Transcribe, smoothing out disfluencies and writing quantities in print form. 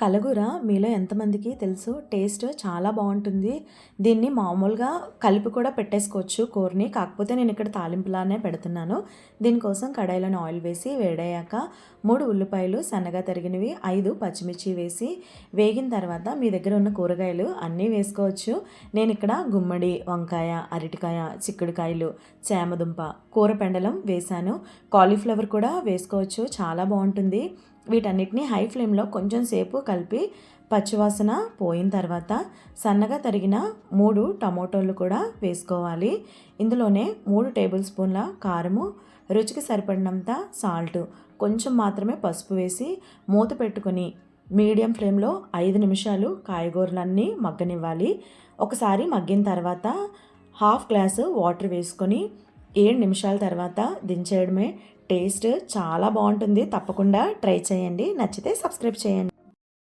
కలగూర మీలో ఎంతమందికి తెలుసు? టేస్ట్ చాలా బావుంటుంది. దీన్ని మామూలుగా కలిపి కూడా పెట్టేసుకోవచ్చు కూరని. కాకపోతే నేను ఇక్కడ తాలింపులానే పెడుతున్నాను. దీనికోసం కడాయిలోని ఆయిల్ వేసి వేడయ్యాక 3 ఉల్లిపాయలు సన్నగా తరిగినవి, 5 పచ్చిమిర్చి వేసి వేగిన తర్వాత మీ దగ్గర ఉన్న కూరగాయలు అన్నీ వేసుకోవచ్చు. నేను ఇక్కడ గుమ్మడి, వంకాయ, అరటికాయ, చిక్కుడుకాయలు, చామదుంప, కూర పెండలం వేశాను. కాలీఫ్లవర్ కూడా వేసుకోవచ్చు. చాలా బావుంటుంది. వీటన్నిటిని హై ఫ్లేమ్లో కొంచెం సేపు కలిపి పచ్చివాసన పోయిన తర్వాత సన్నగా తరిగిన 3 టమోటోలు కూడా వేసుకోవాలి. ఇందులోనే 3 టేబుల్ స్పూన్ల కారము, రుచికి సరిపడినంత సాల్ట్, కొంచెం మాత్రమే పసుపు వేసి మూత పెట్టుకొని మీడియం ఫ్లేమ్లో 5 నిమిషాలు కాయగూరలన్నీ మగ్గనివ్వాలి. ఒకసారి మగ్గిన తర్వాత హాఫ్ గ్లాసు వాటర్ వేసుకొని 7 నిమిషాల తర్వాత దించేయడమే. టేస్ట్ చాలా బాగుంటుంది. తప్పకుండా ట్రై చేయండి. నచ్చితే సబ్స్క్రైబ్ చేయండి.